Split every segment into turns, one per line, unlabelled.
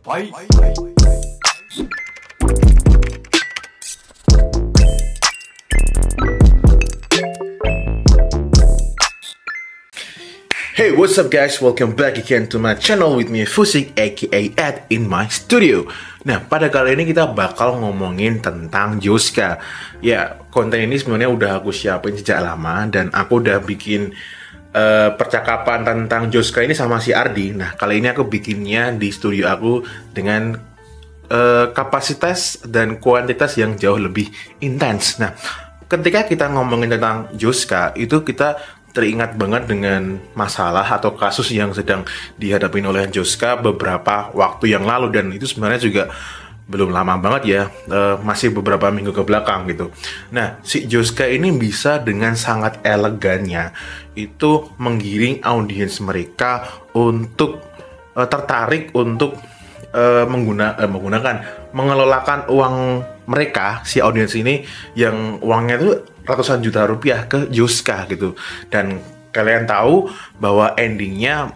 Fight.
Hey, what's up guys? Welcome back again to my channel with me Fusik aka Ed in my studio. Nah, pada kali ini kita bakal ngomongin tentang Joska. Ya, konten ini sebenarnya udah aku siapin sejak lama dan aku udah bikin percakapan tentang Joska ini sama si Ardi. Nah, kali ini aku bikinnya di studio aku dengan kapasitas dan kuantitas yang jauh lebih intens. Nah, ketika kita ngomongin tentang Joska, itu kita teringat banget dengan masalah atau kasus yang sedang dihadapi oleh Joska beberapa waktu yang lalu, dan itu sebenarnya juga belum lama banget ya, masih beberapa minggu ke belakang gitu. Nah, si Joska ini bisa dengan sangat elegannya itu menggiring audiens mereka untuk tertarik untuk mengelolakan uang mereka, si audiens ini yang uangnya itu ratusan juta rupiah ke Joska gitu. Dan kalian tahu bahwa endingnya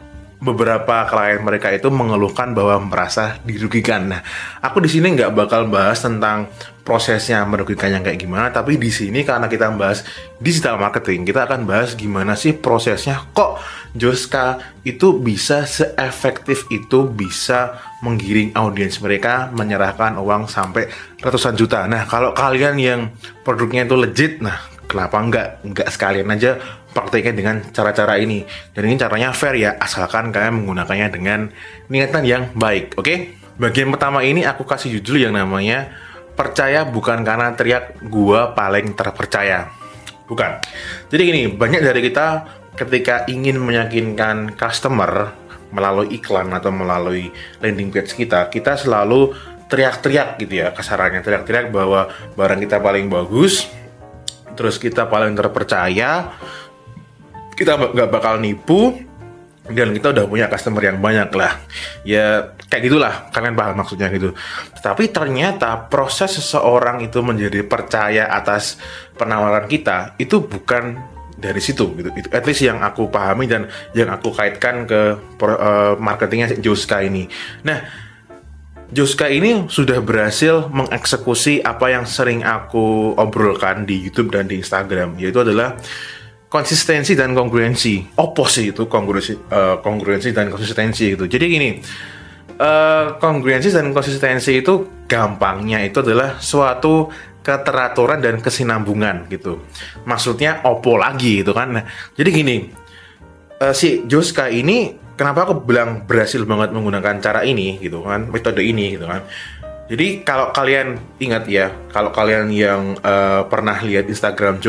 beberapa klien mereka itu mengeluhkan bahwa merasa dirugikan. Nah, aku di sini nggak bakal bahas tentang prosesnya merugikannya kayak gimana, tapi di sini karena kita bahas digital marketing, kita akan bahas gimana sih prosesnya kok Joska itu bisa seefektif itu bisa menggiring audiens mereka menyerahkan uang sampai ratusan juta. Nah, kalau kalian yang produknya itu legit, nah kenapa nggak sekalian aja prakteknya dengan cara-cara ini. Dan ini caranya fair ya, asalkan kalian menggunakannya dengan niatan yang baik, oke? Bagian pertama ini aku kasih judul yang namanya percaya bukan karena teriak gua paling terpercaya. Bukan. Jadi gini, banyak dari kita ketika ingin meyakinkan customer melalui iklan atau melalui landing page kita selalu teriak-teriak gitu ya, kasarannya teriak-teriak bahwa barang kita paling bagus, terus kita paling terpercaya, kita nggak bakal nipu, dan kita udah punya customer yang banyak lah. Ya kayak gitulah, kalian paham maksudnya gitu. Tapi ternyata proses seseorang itu menjadi percaya atas penawaran kita itu bukan dari situ gitu. Itu at least yang aku pahami dan yang aku kaitkan ke marketingnya Joska ini. Nah, Joska ini sudah berhasil mengeksekusi apa yang sering aku obrolkan di YouTube dan di Instagram, yaitu adalah konsistensi dan kongruensi. Opposite itu kongruensi dan konsistensi gitu. Jadi gini, kongruensi dan konsistensi itu gampangnya itu adalah suatu keteraturan dan kesinambungan gitu. Maksudnya opo lagi gitu kan. Nah, jadi gini, si Joska ini kenapa aku bilang berhasil banget menggunakan cara ini gitu kan, metode ini gitu kan. Jadi kalau kalian ingat ya, kalau kalian yang pernah lihat Instagram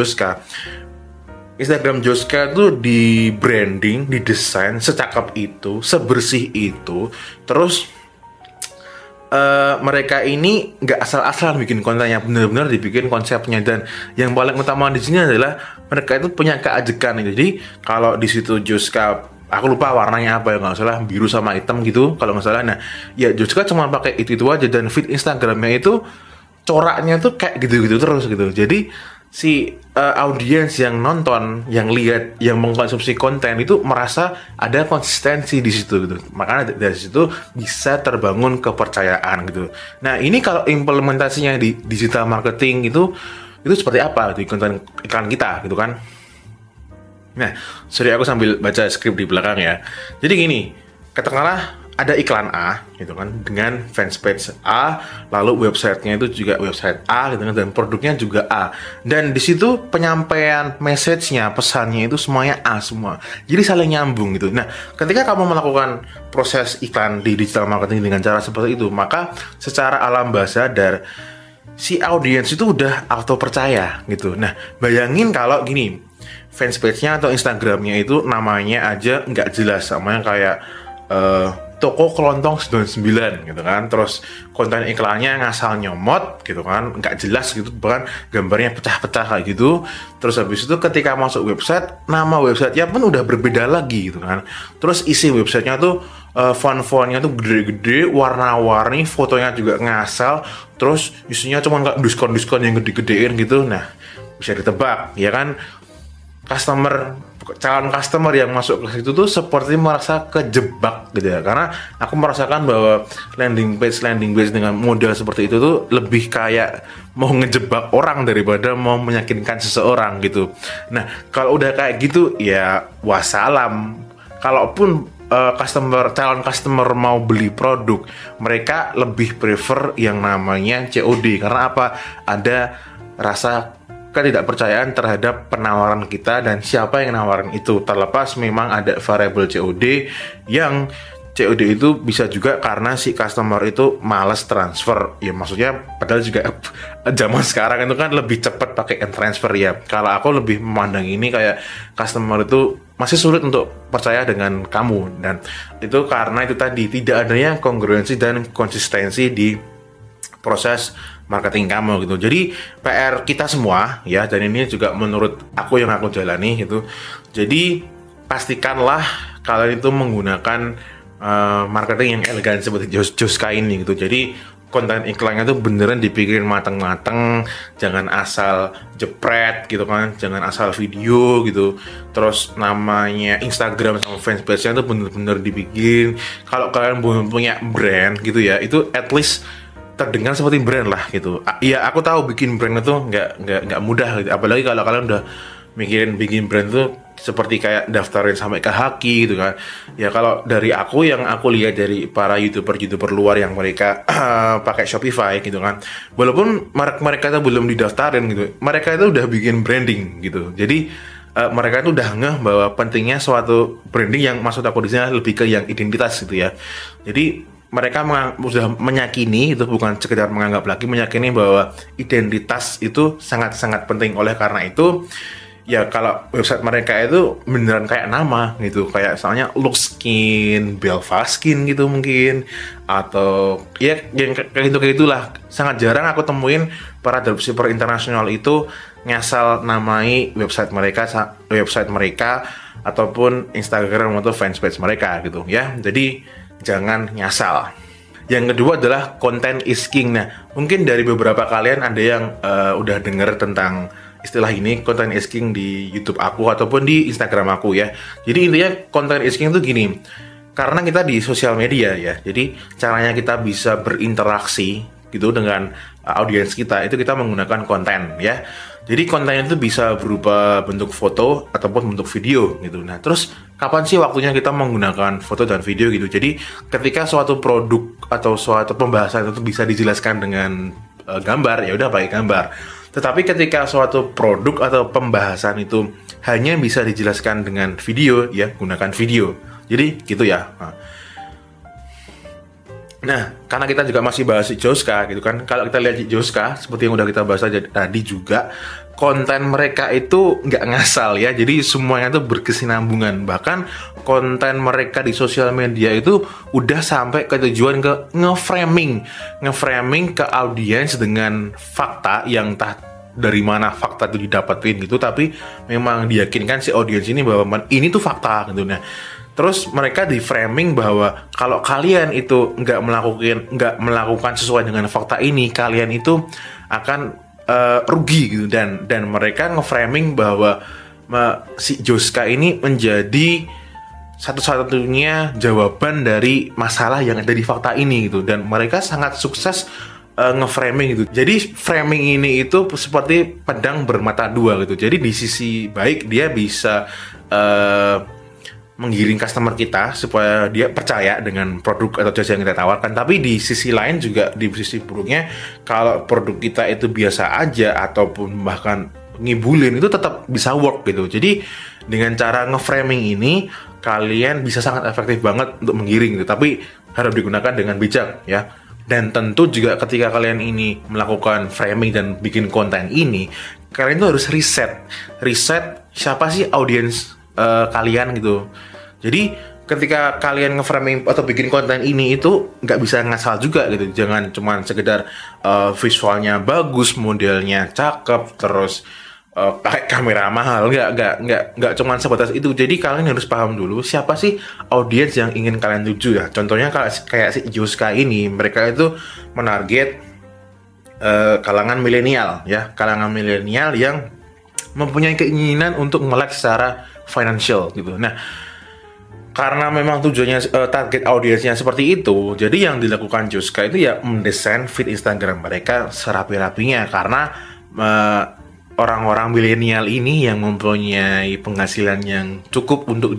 Joska tuh di branding, didesain secakep itu, sebersih itu. Terus mereka ini nggak asal-asalan bikin kontennya, benar-benar dibikin konsepnya. Dan yang paling utama di sini adalah mereka itu punya keajekan itu. Jadi kalau di situ Joska, aku lupa warnanya apa ya, nggak salah biru sama hitam gitu kalau nggak salah. Nah, ya Joska cuma pakai itu aja, dan feed Instagramnya itu coraknya tuh kayak gitu-gitu terus gitu. Jadi si audiens yang nonton, yang lihat, yang mengkonsumsi konten itu merasa ada konsistensi di situ gitu. Makanya dari situ bisa terbangun kepercayaan gitu. Nah, ini kalau implementasinya di digital marketing itu seperti apa di konten iklan kita gitu kan. Nah, sorry aku sambil baca skrip di belakang ya. Jadi gini, katakanlah ada iklan A gitu kan, dengan fanspage A, lalu websitenya itu juga website A gitu kan, dan produknya juga A, dan di situ penyampaian message-nya, pesannya itu semuanya A semua, jadi saling nyambung gitu. Nah, ketika kamu melakukan proses iklan di digital marketing dengan cara seperti itu, maka secara alam bawah sadar si audiens itu udah auto percaya gitu. Nah, bayangin kalau gini, fanspage-nya atau Instagramnya itu namanya aja nggak jelas, namanya kayak toko kelontong 99 gitu kan, terus konten iklannya ngasal nyomot gitu kan, nggak jelas gitu, bahkan gambarnya pecah-pecah kayak gitu. Terus habis itu ketika masuk website, nama websitenya pun udah berbeda lagi gitu kan. Terus isi websitenya tuh font-fontnya tuh gede-gede, warna-warni, fotonya juga ngasal, terus isinya cuma nggak diskon-diskon yang gede-gedein gitu. Nah, bisa ditebak ya kan, customer calon customer yang masuk ke situ tuh seperti merasa kejebak gitu ya, karena aku merasakan bahwa landing page dengan model seperti itu tuh lebih kayak mau ngejebak orang daripada mau meyakinkan seseorang gitu. Nah kalau udah kayak gitu ya wassalam. Kalaupun calon customer mau beli produk, mereka lebih prefer yang namanya COD. Karena apa? Ada rasa ketidakpercayaan terhadap penawaran kita dan siapa yang nawarin itu. Terlepas memang ada variabel COD, yang COD itu bisa juga karena si customer itu males transfer. Ya maksudnya padahal juga zaman sekarang itu kan lebih cepat pakai transfer ya. Kalau aku lebih memandang ini kayak customer itu masih sulit untuk percaya dengan kamu, dan itu karena itu tadi tidak adanya kongruensi dan konsistensi di proses marketing kamu gitu. Jadi PR kita semua ya, dan ini juga menurut aku yang aku jalani gitu. Jadi pastikanlah kalian itu menggunakan marketing yang elegan seperti Joska ini gitu. Jadi konten iklannya tuh beneran dipikirin mateng-mateng, jangan asal jepret gitu kan, jangan asal video gitu. Terus namanya Instagram sama fanspage-nya tuh bener-bener dibikin. Kalau kalian belum punya brand gitu ya, itu at least terdengar seperti brand lah gitu. Iya aku tahu bikin brand itu nggak mudah gitu. Apalagi kalau kalian udah mikirin bikin brand itu seperti kayak daftarin sampai ke Haki gitu kan. Ya kalau dari aku yang aku lihat dari para youtuber luar yang mereka pakai Shopify gitu kan, walaupun mereka itu belum didaftarin gitu, mereka itu udah bikin branding gitu. Jadi mereka itu udah ngeh bahwa pentingnya suatu branding, yang maksud aku di sini lebih ke yang identitas gitu ya. Jadi mereka sudah meyakini, itu bukan sekedar menganggap lagi, meyakini bahwa identitas itu sangat-sangat penting. Oleh karena itu ya kalau website mereka itu beneran kayak nama gitu, kayak soalnya Lookskin, Belfaskin gitu mungkin, atau ya yang kayak gitulah. Sangat jarang aku temuin para dropshipper internasional itu ngasal namai website mereka ataupun Instagram atau fanpage mereka gitu ya. Jadi jangan nyasal. Yang kedua adalah content is king. Nah, mungkin dari beberapa kalian ada yang udah denger tentang istilah ini, content is king, di YouTube aku ataupun di Instagram aku ya. Jadi intinya content is king itu gini. Karena kita di sosial media ya, jadi caranya kita bisa berinteraksi gitu dengan audiens kita, itu kita menggunakan konten ya. Jadi konten itu bisa berupa bentuk foto ataupun bentuk video gitu. Nah, terus kapan sih waktunya kita menggunakan foto dan video gitu? Jadi ketika suatu produk atau suatu pembahasan itu bisa dijelaskan dengan gambar, ya udah pakai gambar. Tetapi ketika suatu produk atau pembahasan itu hanya bisa dijelaskan dengan video, ya gunakan video. Jadi gitu ya. Nah, karena kita juga masih bahas Joska gitu kan. Kalau kita lihat Joska, seperti yang udah kita bahas tadi juga, konten mereka itu nggak ngasal ya. Jadi semuanya tuh berkesinambungan. Bahkan konten mereka di sosial media itu udah sampai ke tujuan ke ngeframing ke audiens dengan fakta yang dari mana fakta itu didapetin gitu. Tapi memang diyakinkan si audiens ini bahwa ini tuh fakta gitu. Nah, terus mereka di framing bahwa kalau kalian itu nggak melakukan sesuai dengan fakta ini, kalian itu akan rugi gitu. Dan mereka nge-framing bahwa si Joska ini menjadi satu-satunya jawaban dari masalah yang ada di fakta ini gitu. Dan mereka sangat sukses nge-framing gitu. Jadi framing ini itu seperti pedang bermata dua gitu. Jadi di sisi baik dia bisa menggiring customer kita supaya dia percaya dengan produk atau jasa yang kita tawarkan. Tapi di sisi lain juga, di sisi buruknya, kalau produk kita itu biasa aja ataupun bahkan ngibulin, itu tetap bisa work gitu. Jadi dengan cara nge-framing ini kalian bisa sangat efektif banget untuk menggiring gitu. Tapi harus digunakan dengan bijak ya. Dan tentu juga ketika kalian ini melakukan framing dan bikin konten ini, kalian itu harus riset siapa sih audiens kalian gitu. Jadi ketika kalian nge-framing atau bikin konten ini itu nggak bisa ngasal juga gitu. Jangan cuma sekedar visualnya bagus, modelnya cakep, terus pakai kamera mahal. Nggak cuma sebatas itu. Jadi kalian harus paham dulu siapa sih audiens yang ingin kalian tuju ya. Contohnya kayak si Joska ini, mereka itu menarget kalangan milenial ya, kalangan milenial yang mempunyai keinginan untuk melek secara financial gitu. Nah, karena memang tujuannya target audiensnya seperti itu, jadi yang dilakukan Juska itu ya mendesain feed Instagram mereka serapi-rapinya, karena orang-orang milenial ini yang mempunyai penghasilan yang cukup untuk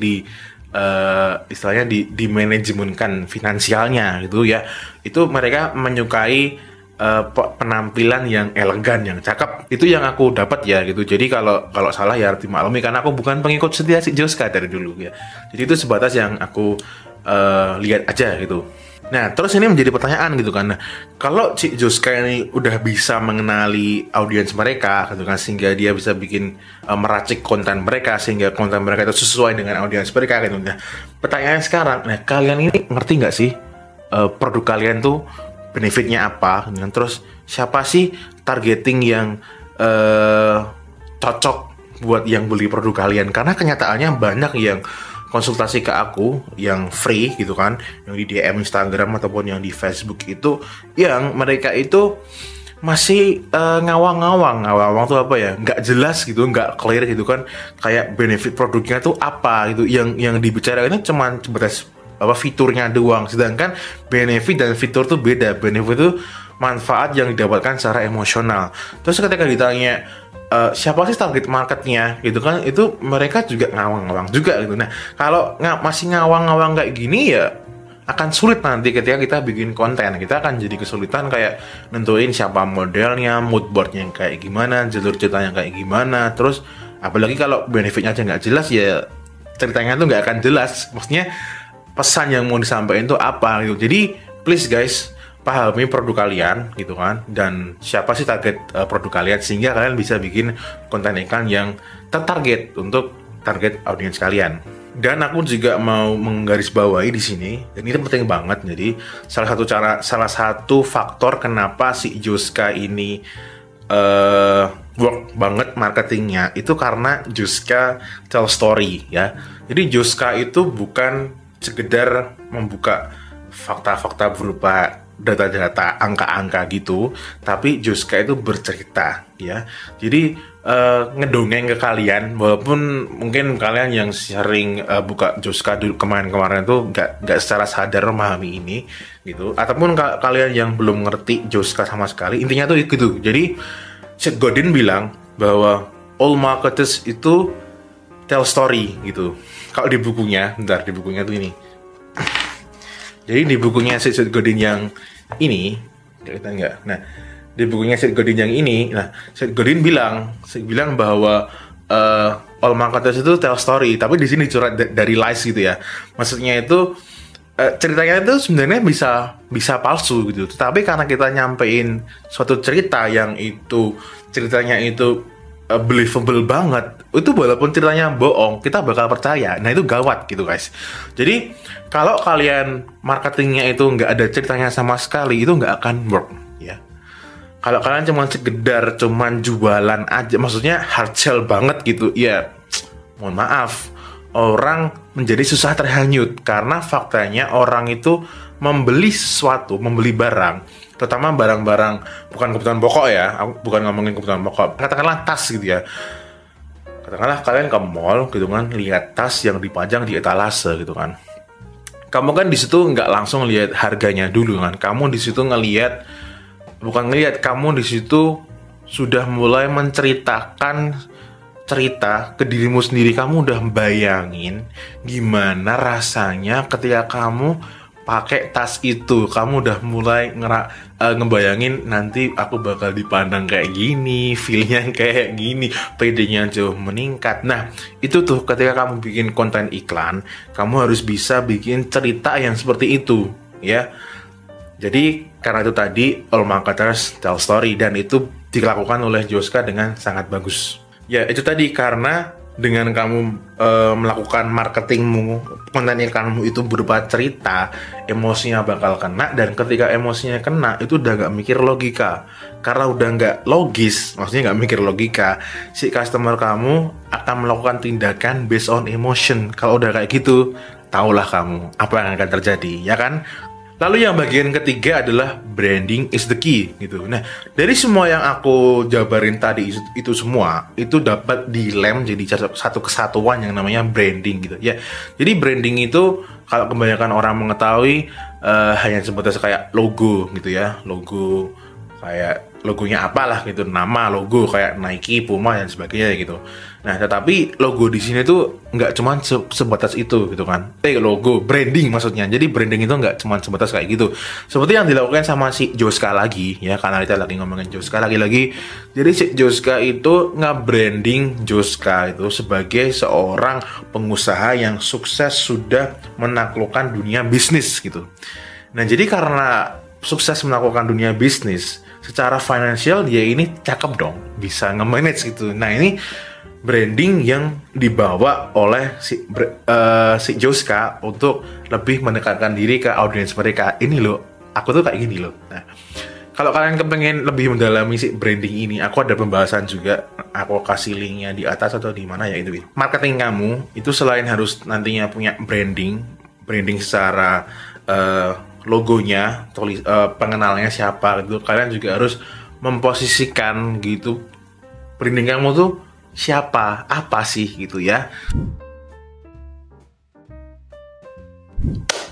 istilahnya di manajemenkan finansialnya gitu ya, itu mereka menyukai penampilan yang elegan, yang cakep. Itu yang aku dapat ya gitu. Jadi kalau salah ya dimaklumi, karena aku bukan pengikut setia si Juska dari dulu ya. Jadi itu sebatas yang aku lihat aja gitu. Nah, terus ini menjadi pertanyaan gitu kan. Nah, kalau si Juska ini udah bisa mengenali audiens mereka gitu kan, sehingga dia bisa bikin meracik konten mereka sehingga konten mereka itu sesuai dengan audiens mereka gitu. Nah, pertanyaannya sekarang, nah kalian ini ngerti nggak sih produk kalian tuh benefitnya apa? Dan terus siapa sih targeting yang cocok buat yang beli produk kalian? Karena kenyataannya banyak yang konsultasi ke aku yang free gitu kan, yang di DM Instagram ataupun yang di Facebook itu, yang mereka itu masih ngawang-ngawang tuh apa ya, nggak jelas gitu, nggak clear gitu kan, kayak benefit produknya tuh apa gitu, yang dibicarain itu cuman sebatas apa fiturnya doang, sedangkan benefit dan fitur tuh beda. Benefit itu manfaat yang didapatkan secara emosional. Terus ketika ditanya siapa sih target marketnya gitu kan, itu mereka juga ngawang-ngawang juga gitu. Nah, kalau masih ngawang-ngawang kayak gini ya akan sulit nanti ketika kita bikin konten. Kita akan jadi kesulitan kayak nentuin siapa modelnya, moodboardnya kayak gimana, jalur ceritanya kayak gimana. Terus apalagi kalau benefitnya aja nggak jelas, ya ceritanya tuh nggak akan jelas. Maksudnya pesan yang mau disampaikan itu apa gitu. Jadi please guys, pahami produk kalian gitu kan, dan siapa sih target produk kalian, sehingga kalian bisa bikin konten iklan yang tertarget untuk target audiens kalian. Dan aku juga mau menggarisbawahi di sini, dan ini penting banget. Jadi salah satu faktor kenapa si Juska ini work banget marketingnya itu karena Juska tell story ya. Jadi Juska itu bukan sekedar membuka fakta-fakta berupa data-data, angka-angka gitu, tapi Juska itu bercerita ya. Jadi ngedongeng ke kalian, walaupun mungkin kalian yang sering buka Juska dulu kemarin-kemarin itu nggak secara sadar memahami ini gitu, ataupun kalian yang belum ngerti Juska sama sekali, intinya tuh gitu. Jadi Seth Godin bilang bahwa all marketers itu tell story gitu. Kalau di bukunya, di bukunya tuh ini. Jadi di bukunya Seth Godin yang ini, kelihatan nggak? Nah, di bukunya Seth Godin yang ini, nah Seth Godin bilang bahwa all marketers itu tell story, tapi di sini curhat dari lies gitu ya. Maksudnya itu ceritanya itu sebenarnya bisa palsu gitu. Tetapi karena kita nyampein suatu cerita yang itu ceritanya itu believable banget, itu walaupun ceritanya bohong, kita bakal percaya. Nah, itu gawat gitu guys. Jadi kalau kalian marketingnya itu nggak ada ceritanya sama sekali, itu nggak akan work ya. Kalau kalian cuma sekedar jualan aja, maksudnya hard sell banget gitu ya, mohon maaf, orang menjadi susah terhanyut. Karena faktanya orang itu membeli sesuatu, membeli barang, terutama barang-barang bukan kebutuhan pokok ya, aku bukan ngomongin kebutuhan pokok, katakanlah tas gitu ya. Katakanlah kalian ke mall gitu kan, lihat tas yang dipajang di etalase gitu kan. Kamu kan di situ nggak langsung lihat harganya dulu kan. Kamu di situ kamu di situ sudah mulai menceritakan cerita ke dirimu sendiri. Kamu udah bayangin gimana rasanya ketika kamu pakai tas itu. Kamu udah mulai ngebayangin nanti aku bakal dipandang kayak gini, feelnya kayak gini, PD-nya jauh meningkat. Nah, itu tuh ketika kamu bikin konten iklan, kamu harus bisa bikin cerita yang seperti itu ya. Jadi karena itu tadi all marketers tell story, dan itu dilakukan oleh Juska dengan sangat bagus. Ya, itu tadi karena dengan kamu melakukan marketingmu, konten iklanmu itu berupa cerita, emosinya bakal kena, dan ketika emosinya kena itu udah nggak mikir logika. Karena udah nggak logis, maksudnya nggak mikir logika, si customer kamu akan melakukan tindakan based on emotion. Kalau udah kayak gitu, tahulah kamu apa yang akan terjadi, ya kan? Lalu yang bagian ketiga adalah branding is the key gitu. Nah, dari semua yang aku jabarin tadi itu semua itu dapat dilem jadi satu kesatuan yang namanya branding gitu ya. Jadi branding itu kalau kebanyakan orang mengetahui hanya sebatas kayak logo gitu ya, logo kayak logonya apalah gitu, nama logo kayak Nike, Puma dan sebagainya gitu. Nah, tetapi logo di sini tuh nggak cuma sebatas itu gitu kan. Logo, branding maksudnya. Jadi branding itu nggak cuma sebatas kayak gitu. Seperti yang dilakukan sama si Joska lagi ya, karena kita lagi ngomongin Joska lagi-lagi. Jadi si Joska itu nge-branding Joska itu sebagai seorang pengusaha yang sukses sudah menaklukkan dunia bisnis gitu. Nah, jadi karena sukses menaklukkan dunia bisnis, secara finansial dia ini cakep dong, bisa nge-manage gitu. Nah, ini branding yang dibawa oleh si Joska untuk lebih mendekatkan diri ke audiens mereka. Ini loh, aku tuh kayak gini loh. Nah, kalau kalian kepengen lebih mendalami si branding ini, aku ada pembahasan juga. Aku kasih linknya di atas atau di mana ya itu. Marketing kamu itu selain harus nantinya punya branding secara logonya, pengenalnya siapa gitu. Kalian juga harus memposisikan gitu branding kamu tuh siapa, apa sih gitu ya.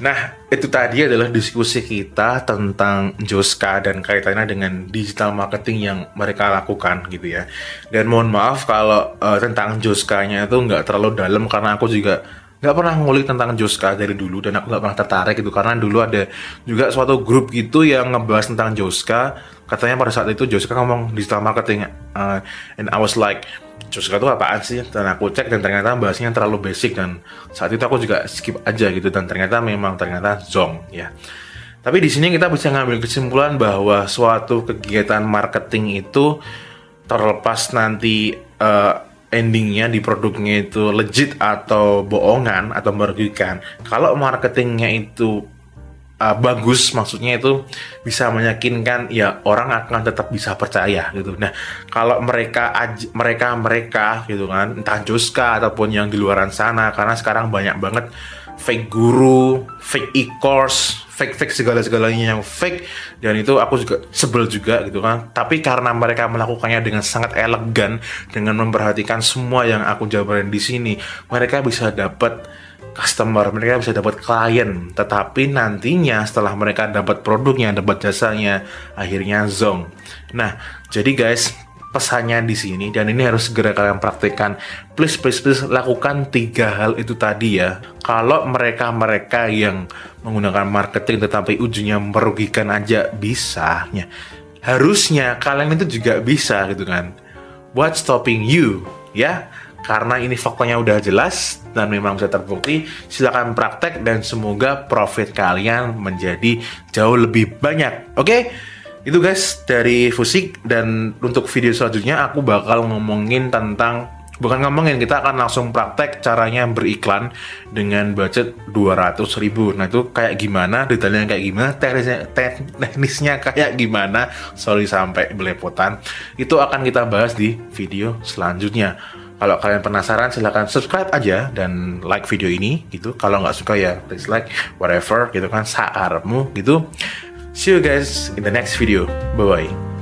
Nah, itu tadi adalah diskusi kita tentang Joska dan kaitannya dengan digital marketing yang mereka lakukan gitu ya. Dan mohon maaf kalau tentang Joskanya itu nggak terlalu dalam karena aku juga nggak pernah ngulik tentang Joska dari dulu dan aku nggak pernah tertarik gitu, karena dulu ada juga suatu grup gitu yang ngebahas tentang Joska. Katanya pada saat itu Joska ngomong digital marketing, and I was like, Joska itu apaan sih? Dan aku cek dan ternyata bahasnya terlalu basic, dan saat itu aku juga skip aja gitu, dan ternyata zong ya. Tapi di sini kita bisa ngambil kesimpulan bahwa suatu kegiatan marketing itu terlepas nanti endingnya di produknya itu legit atau bohongan atau merugikan. Kalau marketingnya itu bagus, maksudnya itu bisa meyakinkan, ya orang akan tetap bisa percaya gitu. Nah, kalau mereka gitu kan, entah Joska ataupun yang di luaran sana, karena sekarang banyak banget fake guru, fake e-course, fake segala-segalanya yang fake, dan itu aku juga sebel juga gitu kan. Tapi karena mereka melakukannya dengan sangat elegan, dengan memperhatikan semua yang aku jabarin di sini, mereka bisa dapat customer, mereka bisa dapat klien. Tetapi nantinya setelah mereka dapat produknya, dapat jasanya, akhirnya zong. Nah, jadi guys, pesannya di sini, dan ini harus segera kalian praktekkan. Please lakukan 3 hal itu tadi ya. Kalau mereka yang menggunakan marketing tetapi ujungnya merugikan aja bisa, ya harusnya kalian itu juga bisa gitu kan. What's stopping you ya? Karena ini faktanya udah jelas dan memang bisa terbukti. Silakan praktek dan semoga profit kalian menjadi jauh lebih banyak. Oke? Itu guys dari Fusik, dan untuk video selanjutnya aku bakal ngomongin tentang, kita akan langsung praktek caranya beriklan dengan budget 200.000. Nah, itu kayak gimana, detailnya kayak gimana, teknisnya kayak gimana, sorry sampai belepotan. Itu akan kita bahas di video selanjutnya. Kalau kalian penasaran, silahkan subscribe aja dan like video ini gitu. Kalau nggak suka ya please like, whatever gitu kan, saarmu gitu. See you guys in the next video. Bye-bye.